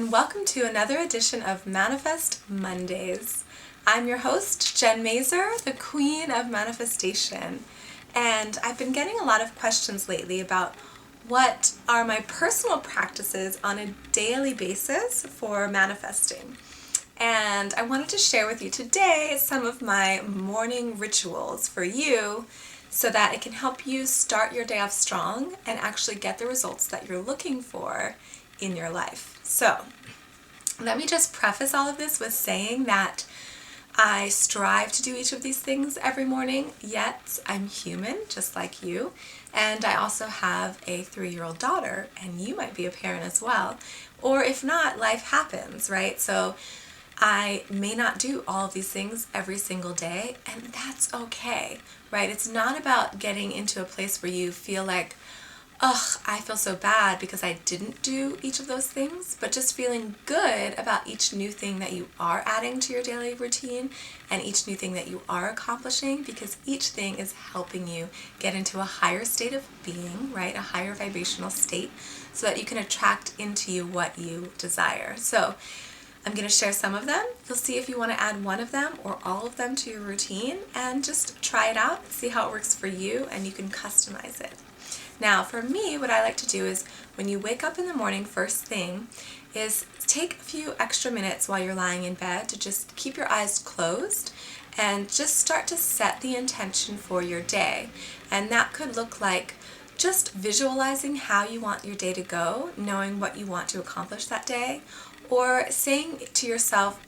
and welcome to another edition of Manifest Mondays. I'm your host, Jen Mazer, the Queen of Manifestation, and I've been getting a lot of questions lately about what are my personal practices on a daily basis for manifesting. And I wanted to share with you today some of my morning rituals for you so that it can help you start your day off strong and actually get the results that you're looking for in your life. So let me just preface all of this with saying that I strive to do each of these things every morning, yet I'm human just like you, and I also have a 3-year-old daughter, and you might be a parent as well, or if not, life happens, right? So I may not do all of these things every single day, and that's okay, right? It's not about getting into a place where you feel like, ugh, I feel so bad because I didn't do each of those things, but just feeling good about each new thing that you are adding to your daily routine and each new thing that you are accomplishing, because each thing is helping you get into a higher state of being, right? A higher vibrational state, so that you can attract into you what you desire. So I'm going to share some of them. You'll see if you want to add one of them or all of them to your routine, and just try it out, see how it works for you, and you can customize it. Now, for me, what I like to do is when you wake up in the morning, first thing, is take a few extra minutes while you're lying in bed to just keep your eyes closed and just start to set the intention for your day. And that could look like just visualizing how you want your day to go, knowing what you want to accomplish that day, or saying to yourself,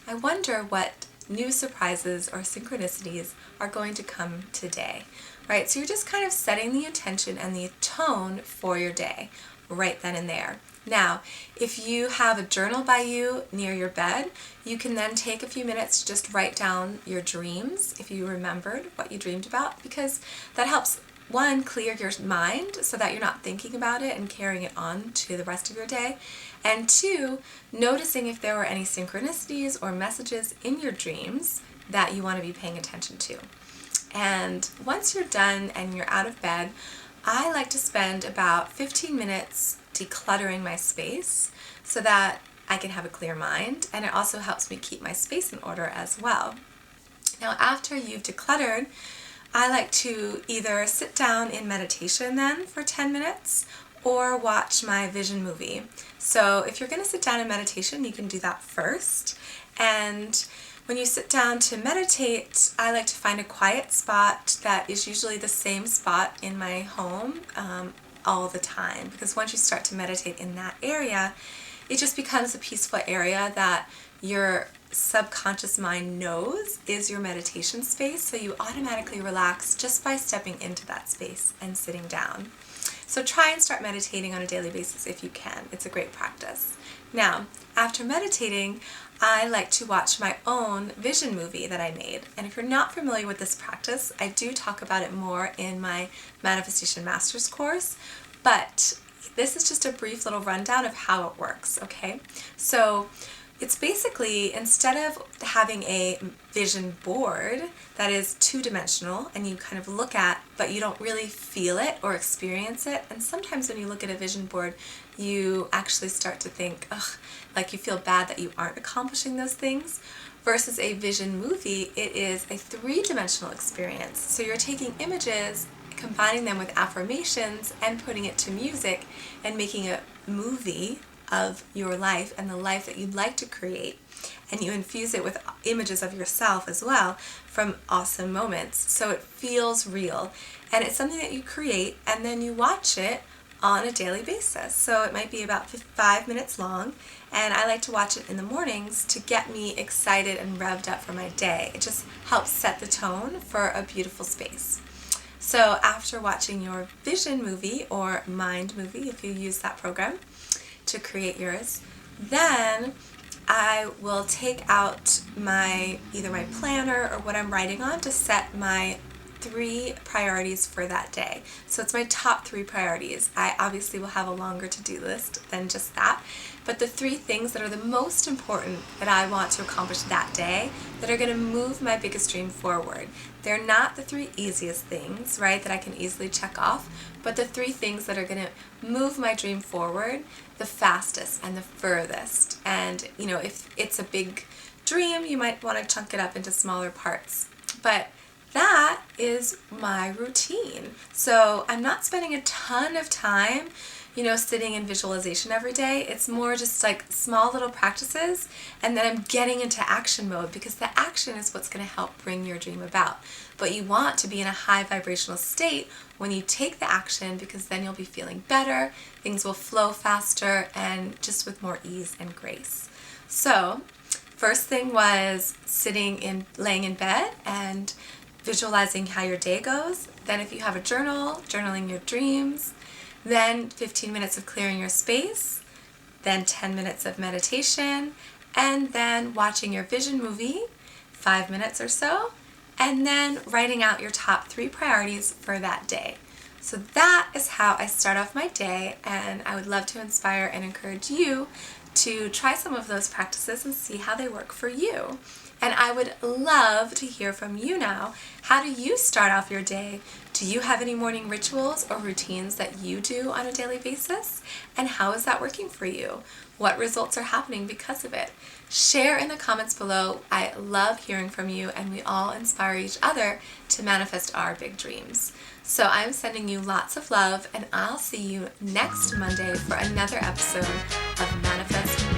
I wonder what new surprises or synchronicities are going to come today, right? So you're just kind of setting the intention and the tone for your day right then and there. Now, if you have a journal by you near your bed, you can then take a few minutes to just write down your dreams if you remembered what you dreamed about, because that helps, one, clear your mind so that you're not thinking about it and carrying it on to the rest of your day, and two, noticing if there were any synchronicities or messages in your dreams that you want to be paying attention to. And once you're done and you're out of bed, I like to spend about 15 minutes decluttering my space so that I can have a clear mind, and it also helps me keep my space in order as well. Now, after you've decluttered, I like to either sit down in meditation then for 10 minutes or watch my vision movie. So if you're going to sit down in meditation, you can do that first. And when you sit down to meditate, I like to find a quiet spot that is usually the same spot in my home all the time, because once you start to meditate in that area, it just becomes a peaceful area that your subconscious mind knows is your meditation space, so you automatically relax just by stepping into that space and sitting down. So try and start meditating on a daily basis if you can. It's a great practice. Now, after meditating, I like to watch my own vision movie that I made. And if you're not familiar with this practice, I do talk about it more in my Manifestation Masters course, but this is just a brief little rundown of how it works, okay? So it's basically, instead of having a vision board that is two-dimensional and you kind of look at, but you don't really feel it or experience it, and sometimes when you look at a vision board, you actually start to think, ugh, like you feel bad that you aren't accomplishing those things, versus a vision movie, it is a 3-dimensional experience. So you're taking images, combining them with affirmations, and putting it to music, and making a movie of your life and the life that you'd like to create, and you infuse it with images of yourself as well from awesome moments, so it feels real, and it's something that you create and then you watch it on a daily basis. So it might be about 5 minutes long, and I like to watch it in the mornings to get me excited and revved up for my day. It just helps set the tone for a beautiful space. So after watching your vision movie or mind movie, if you use that program to create yours, then I will take out either my planner or what I'm writing on to set my 3 priorities for that day. So it's my top 3 priorities. I obviously will have a longer to-do list than just that, but the 3 things that are the most important that I want to accomplish that day that are going to move my biggest dream forward. They're not the 3 easiest things, right, that I can easily check off, but the 3 things that are going to move my dream forward the fastest and the furthest. And, if it's a big dream, you might want to chunk it up into smaller parts. But that is my routine. So I'm not spending a ton of time, sitting in visualization every day. It's more just like small little practices, and then I'm getting into action mode, because the action is what's going to help bring your dream about. But you want to be in a high vibrational state when you take the action, because then you'll be feeling better, things will flow faster, and just with more ease and grace. So first thing was laying in bed and visualizing how your day goes. Then if you have a journal, journaling your dreams. Then 15 minutes of clearing your space. Then 10 minutes of meditation. And then watching your vision movie, 5 minutes or so. And then writing out your top 3 priorities for that day. So that is how I start off my day, and I would love to inspire and encourage you to try some of those practices and see how they work for you. And I would love to hear from you now. How do you start off your day? Do you have any morning rituals or routines that you do on a daily basis? And how is that working for you? What results are happening because of it? Share in the comments below. I love hearing from you, and we all inspire each other to manifest our big dreams. So I'm sending you lots of love, and I'll see you next Monday for another episode of Manifest